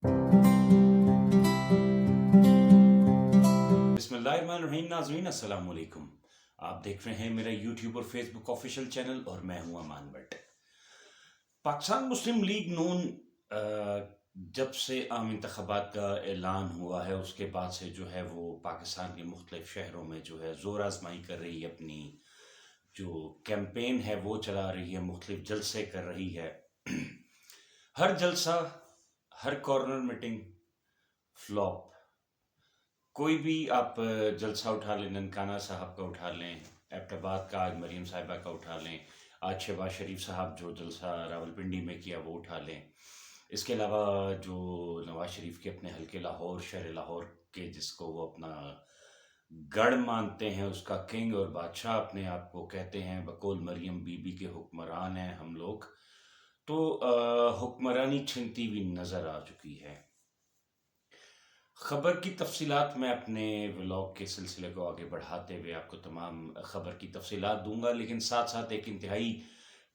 बिस्मिल्लाहिर्रहमानिर्रहीम। नाज़रीन अस्सलाम वालेकुम। आप देख रहे हैं मेरा यूट्यूब और फेसबुक ऑफिशियल चैनल और मैं हूं अमान भट्ट। पाकिस्तान मुस्लिम लीग नून जब से आम इंतखाबात का ऐलान हुआ है उसके बाद से जो है वो पाकिस्तान के मुख्तलिफ शहरों में जो है ज़ोर आजमाई कर रही है, अपनी जो कैंपेन है वो चला रही है, मुख्तलिफ जलसे कर रही है। हर जलसा, हर कॉर्नर मीटिंग फ्लॉप। कोई भी आप जलसा उठा लें, ननकाना साहब का उठा लें, एबटाबाद का आज मरीम साहिबा का उठा लें, आज शहबाज शरीफ साहब जो जलसा रावलपिंडी में किया वो उठा लें। इसके अलावा जो नवाज शरीफ के अपने हल्के लाहौर, शहर लाहौर के जिसको वो अपना गढ़ मानते हैं, उसका किंग और बादशाह अपने आप को कहते हैं, बकौल मरियम बीबी के हुक्मरान हैं हम लोग। तो हुक्मरानी छिनती हुई नज़र आ चुकी है। खबर की तफसीलात मैं अपने व्लॉग के सिलसिले को आगे बढ़ाते हुए आपको तमाम खबर की तफसीलात दूंगा, लेकिन साथ साथ एक इंतहाई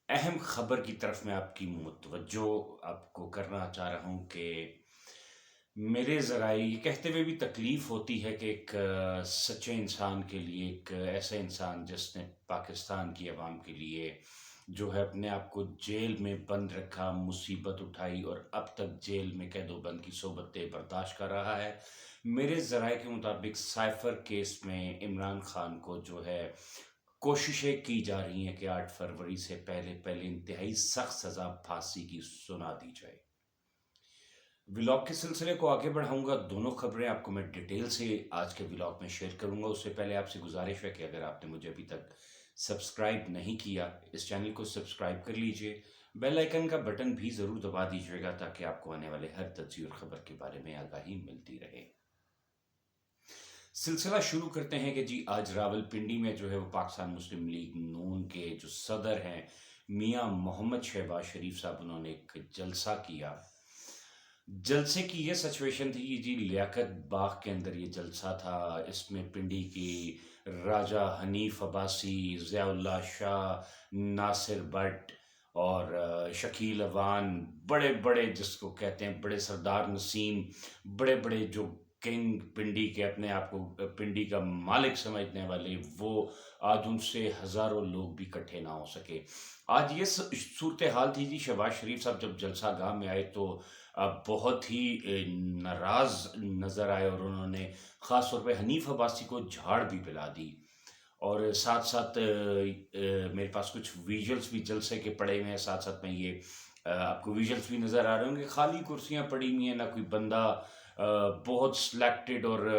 अहम खबर की तरफ मैं आपकी मुतवज्जो आपको करना चाह रहा हूँ कि मेरे ज़राए ये कहते हुए भी तकलीफ़ होती है कि एक सच्चे इंसान के लिए, एक ऐसा इंसान जिसने पाकिस्तान की आवाम के लिए जो है अपने आप को जेल में बंद रखा, मुसीबत उठाई और अब तक जेल में कैदोबंद की सोबतें बर्दाश्त कर रहा है। मेरे ज़राए के मुताबिक साइफर केस में इमरान खान को जो है कोशिशें की जा रही हैं कि 8 फरवरी से पहले पहले इंतहाई सख्त सज़ा फांसी की सुना दी जाए। व्लॉग के सिलसिले को आगे बढ़ाऊंगा, दोनों खबरें आपको मैं डिटेल से आज के व्लॉग में शेयर करूंगा। उससे पहले आपसे गुजारिश है कि अगर आपने मुझे अभी तक सब्सक्राइब नहीं किया, इस चैनल को सब्सक्राइब कर लीजिए, बेल आइकन का बटन भी ज़रूर दबा दीजिएगा ताकि आपको आने वाले हर तजी और ख़बर के बारे में आगाही मिलती रहे। सिलसिला शुरू करते हैं कि जी आज रावलपिंडी में जो है वो पाकिस्तान मुस्लिम लीग नून के जो सदर हैं मियाँ मोहम्मद शहबाज शरीफ साहब, उन्होंने एक जलसा किया। जलसे की ये सिचुएशन थी कि जी लियाकत बाग के अंदर ये जलसा था। इसमें पिंडी की राजा हनीफ अब्बासी, ज़ियाउल्लाह शाह, नासिर भट्ट और शकील अवान, बड़े बड़े जिसको कहते हैं बड़े सरदार नसीम, बड़े बड़े जो किंग पिंडी के अपने आप को पिंडी का मालिक समझने वाले, वो आज उनसे हज़ारों लोग भी इकट्ठे ना हो सके। आज ये सूरत हाल थी जी। शहबाज शरीफ साहब जब जलसा गाह में आए तो बहुत ही नाराज़ नज़र आए और उन्होंने ख़ास तौर पे हनीफ अब्बासी को झाड़ भी पिला दी। और साथ साथ मेरे पास कुछ विजुअल्स भी जलसे के पड़े हुए हैं, साथ साथ में ये आपको विजुअल्स भी नज़र आ रहे होंगे। खाली कुर्सियां पड़ी हुई हैं, ना कोई बंदा, बहुत सिलेक्टेड, और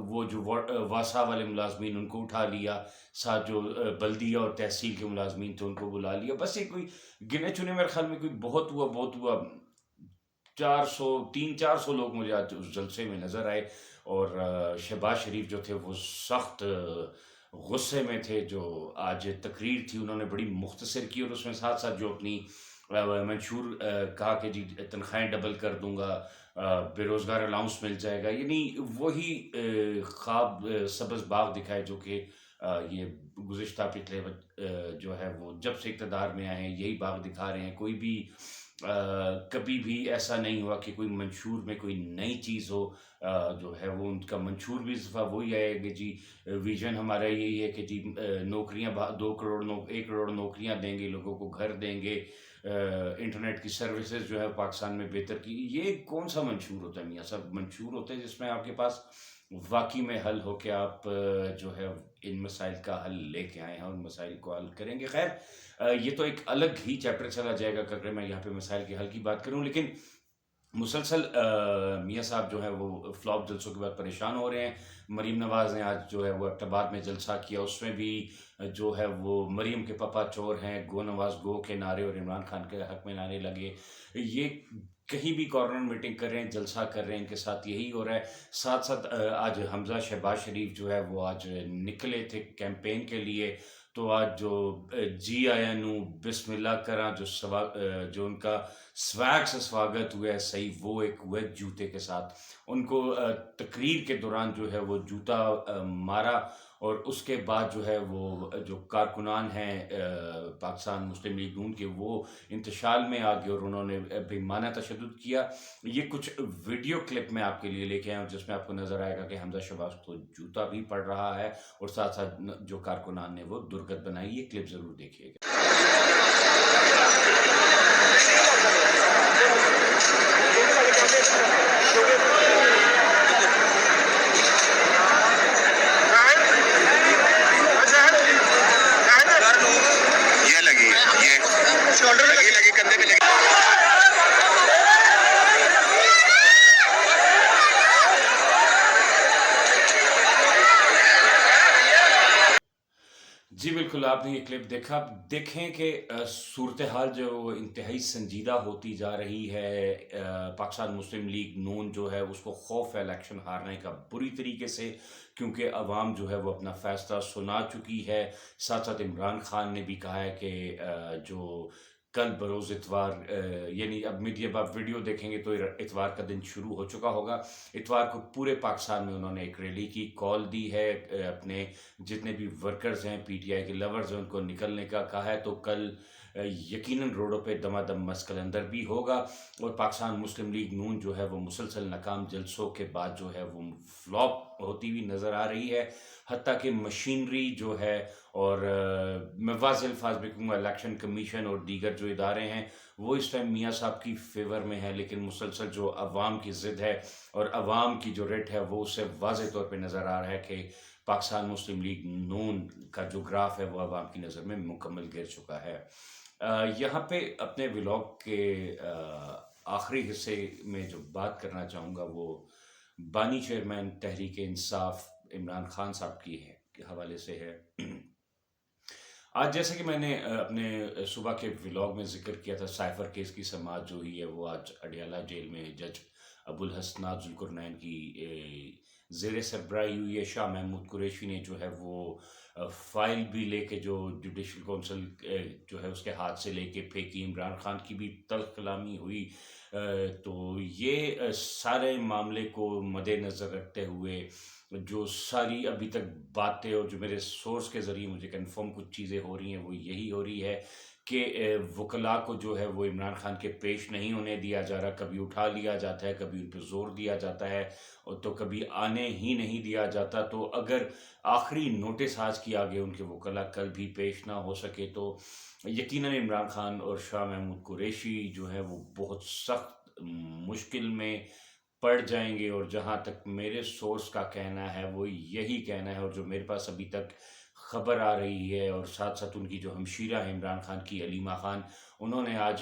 वो जो वासा वाले मुलाजमीन उनको उठा लिया, साथ जो बल्दिया और तहसील के मुलाजमीन थे उनको बुला लिया। बस ये कोई गिने चुने, मेरे ख्याल में कोई बहुत हुआ 400 300-400 लोग मुझे आज उस जलसे में नज़र आए। और शहबाज शरीफ जो थे वो सख्त गुस्से में थे। जो आज तकरीर थी उन्होंने बड़ी मुख्तसर की और उसमें साथ साथ जो अपनी मंशूर कहा कि जी तनख्वाहें डबल कर दूंगा, बेरोज़गार अलाउंस मिल जाएगा, यानी वही ख्वाब सब्ज़ बाग दिखाए जो कि ये गुज़िश्ता पिछले जो है वो जब से इक़्तिदार में आए हैं यही बाग दिखा रहे हैं। कोई भी कभी भी ऐसा नहीं हुआ कि कोई मंशूर में कोई नई चीज़ हो। जो है वो उनका मंशूर भी इस दफ़ा वही है कि जी विज़न हमारा यही है कि जी नौकरियाँ 1 करोड़ नौकरियाँ देंगे, लोगों को घर देंगे, इंटरनेट की सर्विसेज जो है पाकिस्तान में बेहतर की। ये कौन सा मंशूर होता है मियाँ साहब? मंशूर होता है जिसमें आपके पास वाकई में हल हो कि आप जो है इन मसाइल का हल लेके आए हैं और मसाइल को हल करेंगे। खैर ये तो एक अलग ही चैप्टर चला जाएगा कि अगर मैं यहाँ पे मसाइल के हल की बात करूँ, लेकिन मुसलसल मियाँ साहब जो है वो फ्लॉप जलसों के बाद परेशान हो रहे हैं। मरीम नवाज़ ने आज जो है वो एबटाबाद में जलसा किया, उसमें भी जो है वो मरीम के पापा चोर हैं, गो नवाज गो के नारे और इमरान खान के हक में नारे लगे। ये कहीं भी कॉर्नर मीटिंग कर रहे हैं, जलसा कर रहे हैं, इनके साथ यही हो रहा है। साथ साथ आज हमजा शहबाज शरीफ जो है वो आज निकले थे कैंपेन के लिए। तो आज जो जी आया नू बिस्मिल्लाह करा जो जो उनका स्वैग से स्वागत हुआ है, सही वो एक वेज जूते के साथ उनको तकरीर के दौरान जो है वो जूता मारा, और उसके बाद जो है वो जो कारकुनान हैं पाकिस्तान मुस्लिम लीग नून के, वो इंतशाल में आ गए और उन्होंने बेईमाना तशद्दुद किया। ये कुछ वीडियो क्लिप मैं आपके लिए लेके आया हूँ जिसमें आपको नज़र आएगा कि हमजा शहबाज को जूता भी पड़ रहा है और साथ साथ जो कारकुनान ने वो दुर्गत बनाई। ये क्लिप ज़रूर देखिएगा। जी बिल्कुल, आपने ये क्लिप देखा। अब देखें कि सूरत हाल जो इंतहाई संजीदा होती जा रही है। पाकिस्तान मुस्लिम लीग नून जो है उसको खौफ है इलेक्शन हारने का बुरी तरीके से, क्योंकि अवाम जो है वो अपना फैसला सुना चुकी है। साथ साथ इमरान खान ने भी कहा है कि जो कल बरोज़ इतवार, यानी अब जब आप वीडियो देखेंगे तो इतवार का दिन शुरू हो चुका होगा। इतवार को पूरे पाकिस्तान में उन्होंने एक रैली की कॉल दी है। अपने जितने भी वर्कर्स हैं, पीटीआई के लवर्स हैं, उनको निकलने का कहा है। तो कल यकीनन रोडों पे दमादम मस्त कलंदर भी होगा, और पाकिस्तान मुस्लिम लीग नून जो है वो मुसलसल नाकाम जलसों के बाद जो है वो फ्लॉप होती हुई नज़र आ रही है। हत्ता कि मशीनरी जो है, और मैं वाज़ेह अल्फाज में कहूँगा इलेक्शन कमीशन और दीगर जो इदारे हैं वो इस टाइम मियाँ साहब की फेवर में है, लेकिन मुसलसल जो अवाम की ज़िद है और अवाम की जो रेट है वो उससे वाज़ेह तौर पे नज़र आ रहा है कि पाकिस्तान मुस्लिम लीग नून का जो ग्राफ है वो अवाम की नज़र में मुकम्मल गिर चुका है। यहाँ पे अपने व्लॉग के आखिरी हिस्से में जो बात करना चाहूँगा वो बानी चेयरमैन तहरीक इंसाफ इमरान खान साहब की है के हवाले से है। आज जैसे कि मैंने अपने सुबह के व्लॉग में जिक्र किया था, साइफर केस की समाअत जो हुई है वो आज अडियाला जेल में जज अबुल हसनात जुल्कुरनैन की ज़ेर सरबराही हुई है। शाह महमूद कुरैशी ने जो है वो फाइल भी लेके जो जुडिशल कौंसिल जो है उसके हाथ से लेके फेंकी। इमरान खान की भी तल्ख कलामी हुई। तो ये सारे मामले को मद्देनज़र रखते हुए जो सारी अभी तक बातें और जो मेरे सोर्स के ज़रिए मुझे कंफर्म कुछ चीज़ें हो रही हैं वो यही हो रही है कि वकला को जो है वो इमरान खान के पेश नहीं होने दिया जा रहा। कभी उठा लिया जाता है, कभी उन पर ज़ोर दिया जाता है, और तो कभी आने ही नहीं दिया जाता। तो अगर आखिरी नोटिस आज की आगे उनके वकला कल भी पेश ना हो सके तो यकीनन इमरान खान और शाह महमूद कुरैशी जो है वो बहुत सख्त मुश्किल में पड़ जाएंगे। और जहाँ तक मेरे सोर्स का कहना है वो यही कहना है, और जो मेरे पास अभी तक खबर आ रही है, और साथ साथ उनकी जो हमशीरा है इमरान खान की अलीमा खान, उन्होंने आज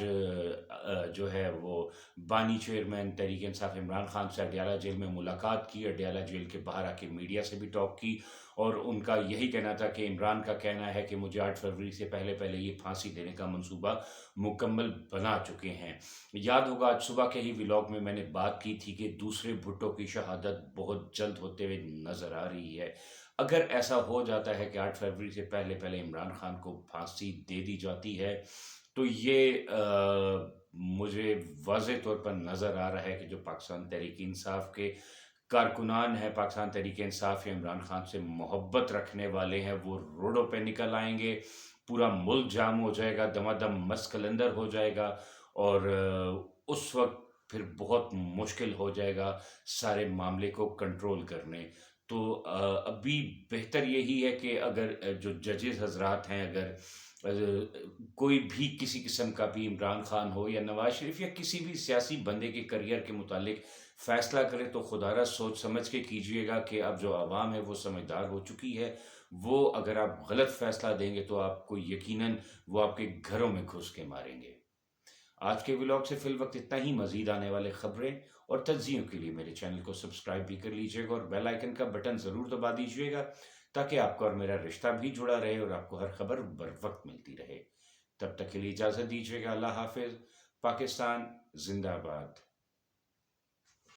जो है वो बानी चेयरमैन तहरीक इंसाफ इमरान खान से अडियाला जेल में मुलाकात की। अडियाला जेल के बाहर आके मीडिया से भी टॉक की, और उनका यही कहना था कि इमरान का कहना है कि मुझे 8 फरवरी से पहले पहले ये फांसी देने का मंसूबा मुकम्मल बना चुके हैं। याद होगा आज सुबह के ही व्लॉग में मैंने बात की थी कि दूसरे भुट्टो की शहादत बहुत जल्द होते हुए नज़र आ रही है। अगर ऐसा हो जाता है कि 8 फरवरी से पहले पहले इमरान खान को फांसी दे दी जाती है तो ये मुझे वाज़ेह तौर पर नज़र आ रहा है कि जो पाकिस्तान तहरीक इंसाफ के कारकुनान हैं, पाकिस्तान तहरीक इंसाफ या इमरान खान से मोहब्बत रखने वाले हैं, वो रोडों पे निकल आएंगे। पूरा मुल्क जाम हो जाएगा, दमादम मस्त कलंदर हो जाएगा, और उस वक्त फिर बहुत मुश्किल हो जाएगा सारे मामले को कंट्रोल करने। तो अभी बेहतर यही है कि अगर जो जजेस हजरात हैं, अगर कोई भी किसी किस्म का भी इमरान खान हो या नवाज शरीफ या किसी भी सियासी बंदे के करियर के मुतालिक फैसला करे तो खुदारा सोच समझ के कीजिएगा कि अब जो आवाम है वो समझदार हो चुकी है। वो अगर आप गलत फैसला देंगे तो आपको यकीनन वो आपके घरों में घुस के मारेंगे। आज के व्लॉग से फिल वक्त इतना ही। मजीद आने वाले खबरें और तज्जियों के लिए मेरे चैनल को सब्सक्राइब भी कर लीजिएगा और बेल आइकन का बटन ज़रूर दबा दीजिएगा, ताकि आपका और मेरा रिश्ता भी जुड़ा रहे और आपको हर खबर बर वक्त मिलती रहे। तब तक के लिए इजाज़त दीजिएगा। अल्लाह हाफिज़। पाकिस्तान जिंदाबाद।